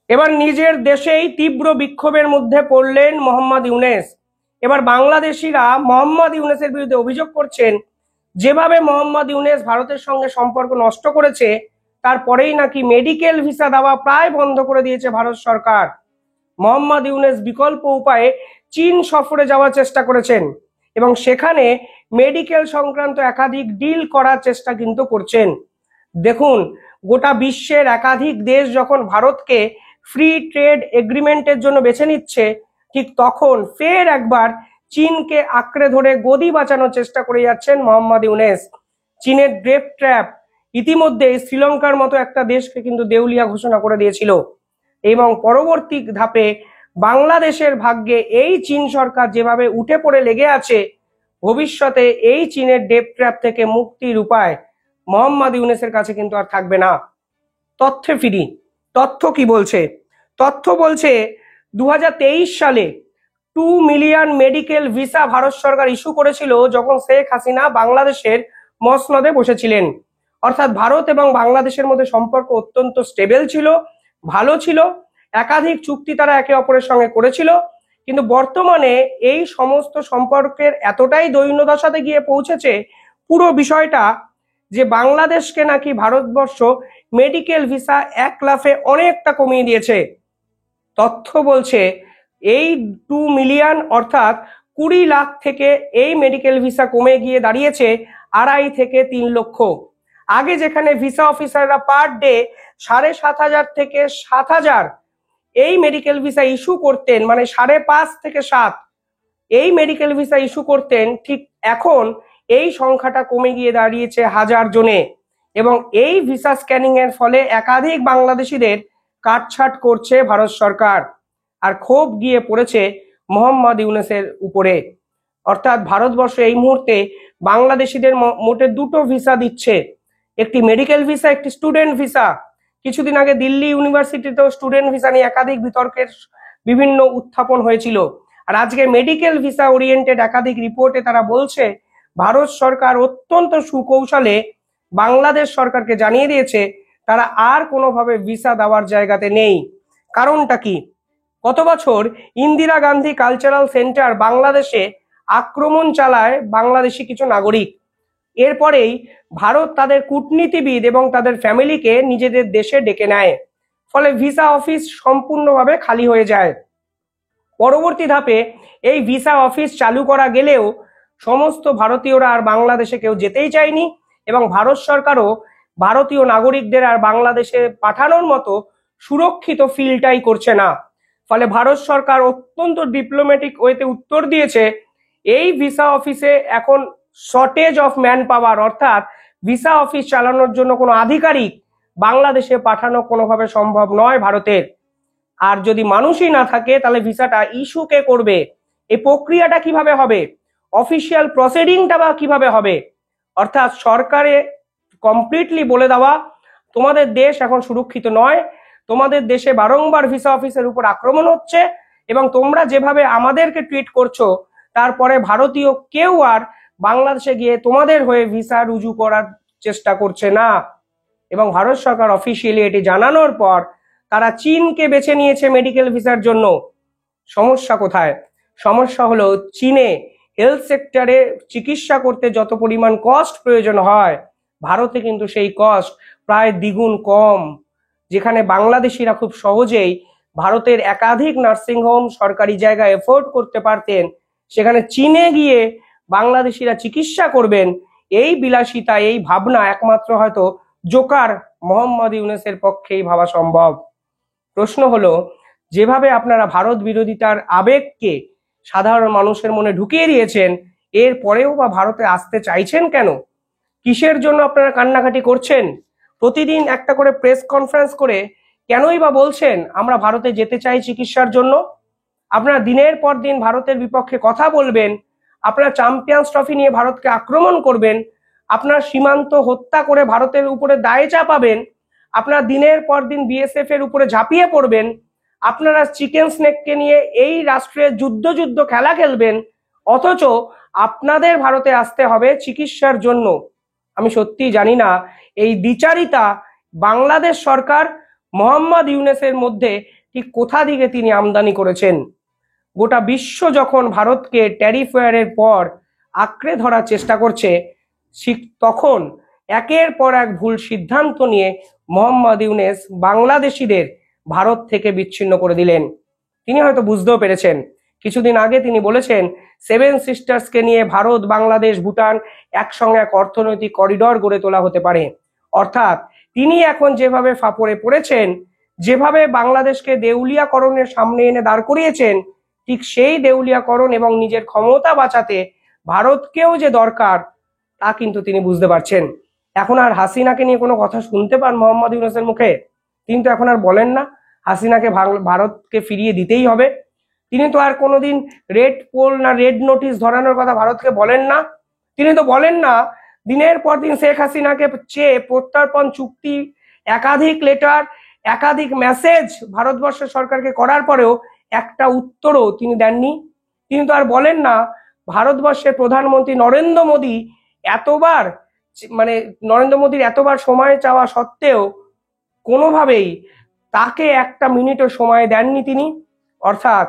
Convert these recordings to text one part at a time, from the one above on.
এবার নিজের দেশেই তীব্র বিক্ষোভের মধ্যে পড়লেন মোহাম্মদ ইউনূস। এবার বাংলাদেশিরা মোহাম্মদ ইউনূসের বিরুদ্ধে অভিযোগ করছেন, যেভাবে মোহাম্মদ ইউনূস ভারতের সঙ্গে সম্পর্ক নষ্ট করেছে, তারপরেই নাকি মেডিকেল ভিসা দেওয়া প্রায় বন্ধ করে দিয়েছে ভারত সরকার। মোহাম্মদ ইউনূস বিকল্প উপায়ে চীন সফরে যাওয়ার চেষ্টা করেছেন এবং সেখানে মেডিকেল সংক্রান্ত একাধিক ডিল করার চেষ্টা কিন্তু করছেন। দেখুন, গোটা বিশ্বের একাধিক দেশ যখন ভারতকে ফ্রি ট্রেড এগ্রিমেন্টের জন্য বেছে নিচ্ছে, ঠিক তখন ফের একবার চীনকে আঁকড়ে ধরে গদি বাঁচানোর চেষ্টা করে যাচ্ছেন মোহাম্মদ ইউনূস। চীনের ডেট ট্র্যাপ ইতিমধ্যে শ্রীলঙ্কার মতো একটা দেশকে কিন্তু দেউলিয়া ঘোষণা করে দিয়েছিল এবং পরবর্তী ধাপে বাংলাদেশের ভাগ্যে এই চীন সরকার যেভাবে উঠে পড়ে লেগে আছে, ভবিষ্যতে এই চীনের ডেট ট্র্যাপ থেকে মুক্তির উপায় মোহাম্মদ ইউনূসের কাছে কিন্তু আর থাকবে না। তথ্যে ফিরি, তথ্য কি বলছে? তথ্য বলছে 2023 সালে 2 মিলিয়ন মেডিকেল ভিসা ভারত সরকার ইস্যু করেছিল যখন শেখ হাসিনা বাংলাদেশের মসনদে বসেছিলেন। অর্থাৎ ভারত এবং বাংলাদেশের মধ্যে সম্পর্ক অত্যন্ত স্টেবল ছিল, ভালো ছিল, একাধিক চুক্তি তারা একে অপরের সঙ্গে করেছিল। কিন্তু বর্তমানে এই সমস্ত সম্পর্কের এতটাই দৈন্যদশাতে গিয়ে পৌঁছেছে পুরো বিষয়টা, যে বাংলাদেশকে নাকি ভারতবর্ষ মেডিকেল ভিসা এক লাফে অনেকটা কমিয়ে দিয়েছে। তথ্য বলছে এই 2 মিলিয়ন অর্থাৎ 20 লাখ থেকে এই মেডিকেল ভিসা কমে গিয়ে দাঁড়িয়েছে 2.5 থেকে 3 লক্ষ। আগে যেখানে ভিসা অফিসাররা পার ডে 7,500 থেকে 7,000 এই মেডিকেল ভিসা ইস্যু করতেন, মানে 5.5 থেকে 7 এই মেডিকেল ভিসা ইস্যু করতেন, ঠিক এখন এই সংখ্যাটা কমে গিয়ে দাঁড়িয়েছে 1000 জনে। এবং এই ভিসা স্ক্যানিং এর ফলে একাধিক বাংলাদেশিদের কাটছাট করছে ভারত সরকার। আর ক্ষোভ গিয়ে পড়েছে মোহাম্মদ ইউনূসের উপরে। অর্থাৎ ভারতবর্ষ এই মুহূর্তে বাংলাদেশিদের মোটে 2টো ভিসা দিচ্ছে, একটি মেডিকেল ভিসা, একটি স্টুডেন্ট ভিসা। কিছুদিন আগে দিল্লি ইউনিভার্সিটিতেও স্টুডেন্ট ভিসা নিয়ে একাধিক বিতর্কের বিভিন্ন উত্থাপন হয়েছিল। আর আজকে মেডিকেল ভিসা ওরিয়েন্টেড একাধিক রিপোর্টে তারা বলছে ভারত সরকার অত্যন্ত সুকৌশলে বাংলাদেশ সরকারকে জানিয়ে দিয়েছে তারা আর কোনোভাবে ভিসা দেওয়ার জায়গাতে নেই। কারণটা কি? গত বছর ইন্দিরা গান্ধী কালচারাল সেন্টার বাংলাদেশে আক্রমণ চালায় বাংলাদেশি কিছু নাগরিক। এরপরেই ভারত তাদের কূটনীতিবিদ এবং তাদের ফ্যামিলিকে নিজেদের দেশে ডেকে নেয়, ফলে ভিসা অফিস সম্পূর্ণভাবে খালি হয়ে যায়। পরবর্তী ধাপে এই ভিসা অফিস চালু করা গেলেও সমস্ত ভারতীয়রা আর বাংলাদেশে কেউ যেতেই চায়নি এবং ভারত সরকারও ভারতীয় নাগরিকদের আর বাংলাদেশে পাঠানোর মতো সুরক্ষিত ফিলটাই করছে না। ফলে ভারত সরকার অত্যন্ত ডিপ্লোম্যাটিক ওয়েতে উত্তর দিয়েছে, এই ভিসা অফিসে এখন শর্টেজ অফ ম্যান পাওয়ার, অর্থাৎ ভিসা অফিস চালানোর জন্য কোনো আধিকারিক বাংলাদেশে পাঠানো কোনোভাবে সম্ভব নয় ভারতের। আর যদি মানুষই না থাকে তাহলে ভিসাটা ইস্যু কে করবে? এই প্রক্রিয়াটা কিভাবে হবে? অফিসিয়াল প্রসিডিংটা বা কিভাবে হবে? অর্থাৎ সরকারে কমপ্লিটলি বলে দেওয়া, তোমাদের দেশ এখন সুরক্ষিত নয়, তোমাদের দেশে বারংবার ভিসা অফিসের উপর আক্রমণ হচ্ছে এবং তোমরা যেভাবে আমাদেরকে ট্রিট করছো তারপরে ভারতীয় কেউ আর বাংলাদেশে গিয়ে তোমাদের হয়ে ভিসা রুজু করার চেষ্টা করছে না। এবং ভারত সরকার অফিসিয়ালি এটি জানানোর পর তারা চীনকে বেছে নিয়েছে মেডিকেল ভিসার জন্য। সমস্যা কোথায়? সমস্যা হলো চীনে হেলথ সেক্টরে চিকিৎসা করতে যত পরিমাণ কস্ট প্রয়োজন হয়, ভারতে কিন্তু সেই কস্ট প্রায় দ্বিগুণ কম। যেখানে বাংলাদেশিরা খুব সহজেই ভারতের একাধিক নার্সিংহোম সরকারি জায়গায় এফোর্ড করতে পারতেন, সেখানে চীনে গিয়ে বাংলাদেশিরা চিকিৎসা করবেন, এই বিলাসিতা, এই ভাবনা একমাত্র হয়তো জোকার মোহাম্মদ ইউনূসের পক্ষেই ভাবা সম্ভব। প্রশ্ন হলো, যেভাবে আপনারা ভারত বিরোধিতার আবেগকে সাধারণ মানুষের মনে ঢুকিয়ে দিয়েছেন, এর পরেও বা ভারতে আসতে চাইছেন কেন? কিসের জন্য আপনারা কান্নাকাটি করছেন? প্রতিদিন একটা করে প্রেস কনফারেন্স করে কেনই বা বলছেন আমরা ভারতে যেতে চাই চিকিৎসার জন্য? আপনারা দিনের পর দিন ভারতের বিপক্ষে কথা বলবেন, আপনারা চ্যাম্পিয়ন্স ট্রফি নিয়ে ভারতকে আক্রমণ করবেন, আপনারা সীমান্ত হত্যা করে ভারতের উপরে দায় চাপাবেন, আপনারা দিনের পর দিন বিএসএফ এর উপরে ঝাঁপিয়ে পড়বেন, আপনারা চিকেন স্নেককে নিয়ে এই রাষ্ট্রের যুদ্ধ খেলা খেলবেন, অথচ আপনাদের ভারতে আসতে হবে চিকিৎসার জন্য। আমি সত্যি জানি না এই দ্বিচারিতা বাংলাদেশ সরকার মোহাম্মদ ইউনূসের মধ্যে ঠিক কোথা থেকে তিনি আমদানি করেছেন? গোটা বিশ্ব যখন ভারতকে ট্যারিফ ওয়ারের পর আঁকড়ে ধরার চেষ্টা করছে, ঠিক তখন একের পর এক ভুল সিদ্ধান্ত নিয়ে মোহাম্মদ ইউনূস বাংলাদেশিদের ভারত থেকে বিচ্ছিন্ন করে দিলেন। তিনি হয়তো বুঝতেও পেরেছেন। কিছুদিন আগে তিনি বলেছেন সেভেন সিস্টার্সকে নিয়ে ভারত, বাংলাদেশ, ভুটান একসঙ্গে এক অর্থনৈতিক করিডর গড়ে তোলা হতে পারে। অর্থাৎ তিনি এখন যেভাবে ফাপড়ে পড়েছেন, যেভাবে বাংলাদেশকে দেউলিয়াকরণের সামনে এনে দাঁড় করিয়েছেন, ঠিক সেই দেউলিয়াকরণ এবং নিজের ক্ষমতা বাঁচাতে ভারতকেও যে দরকার তা কিন্তু তিনি বুঝতে পারছেন। এখন আর হাসিনাকে নিয়ে কোনো কথা শুনতে পান মোহাম্মদ ইউনূসের মুখে? তিনি তো এখন আর বলেন না হাসিনাকে ভারতকে ফিরিয়ে দিতেই হবে। তিনি তো আর কোনোদিন রেড পোল না রেড নোটিশ ধরানোর কথা ভারতকে বলেন না। তিনি তো বলেন না দিনের পর দিন শেখ হাসিনাকে চেয়ে প্রত্যর্পণ চুক্তি, একাধিক লেটার, একাধিক মেসেজ ভারতবর্ষের সরকারকে করার পরেও একটা উত্তরও তিনি দেননি। তিনি তো আর বলেন না ভারতবর্ষের প্রধানমন্ত্রী নরেন্দ্র মোদী এতবার নরেন্দ্র মোদীর এতবার সময় চাওয়া সত্ত্বেও কোনোভাবেই তাকে একটা মিনিটও সময় দেননি তিনি। অর্থাৎ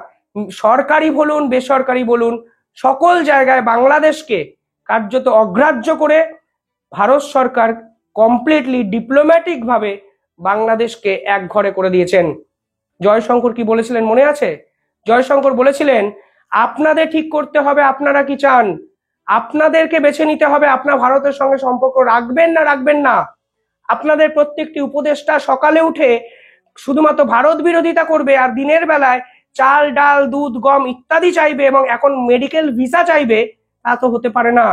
সরকারি বলুন বেসরকারি বলুন, সকল জায়গায় বাংলাদেশকে কার্যত অগ্রাহ্য করে ভারত সরকার কমপ্লিটলি ডিপ্লোম্যাটিক ভাবে বাংলাদেশকে এক ঘরে করে দিয়েছেন। জয়শঙ্কর কি বলেছিলেন মনে আছে? জয়শঙ্কর বলেছিলেন আপনাদের ঠিক করতে হবে আপনারা কি চান, আপনাদেরকে বেছে নিতে হবে আপনারা ভারতের সঙ্গে সম্পর্ক রাখবেন না রাখবেন না। আপনাদের প্রত্যেকটি উপদেষ্টা সকালে উঠে শুধুমাত্র ভারত বিরোধিতা করবে আর দিনের বেলায় চাল, ডাল, দুধ, গম ইত্যাদি চাইবে এবং এখন মেডিকেল ভিসা চাইবে, তা তো হতে পারে না।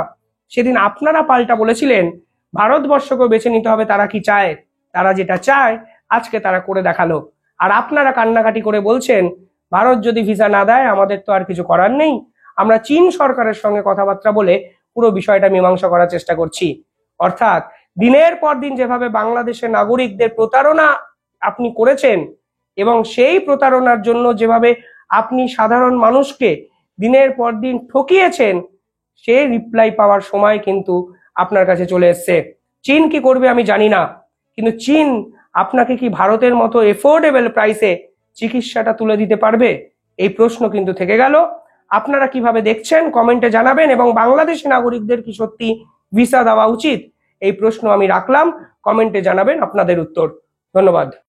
সেদিন আপনারা পাল্টা বলেছিলেন ভারতবর্ষকে বেছে নিতে হবে তারা কি চায়, তারা যেটা চায় আজকে তারা করে দেখালো। আর আপনারা কান্নাকাটি করে বলছেন ভারত যদি ভিসা না দেয় আমাদের তো আর কিছু করার নেই, আমরা চীন সরকারের সঙ্গে কথাবার্তা বলে পুরো বিষয়টা মীমাংসা করার চেষ্টা করছি। অর্থাৎ দিনের পর দিন যেভাবে বাংলাদেশের নাগরিকদের প্রতারণা আপনি করেছেন এবং সেই প্রতারণার জন্য যেভাবে আপনি সাধারণ মানুষকে দিনের পর দিন ঠকিয়েছেন, সেই রিপ্লাই পাওয়ার সময় কিন্তু আপনার কাছে চলে এসছে। চীন কি করবে আমি জানি না, কিন্তু চীন আপনাকে কি ভারতের মতো এফোর্ডেবল প্রাইসে চিকিৎসাটা তুলে দিতে পারবে? এই প্রশ্ন কিন্তু থেকে গেল। আপনারা কিভাবে দেখছেন কমেন্টে জানাবেন, এবং বাংলাদেশি নাগরিকদের কি সত্যি ভিসা দেওয়া উচিত এই প্রশ্ন আমি রাখলাম, কমেন্টে জানাবেন আপনাদের উত্তর। ধন্যবাদ।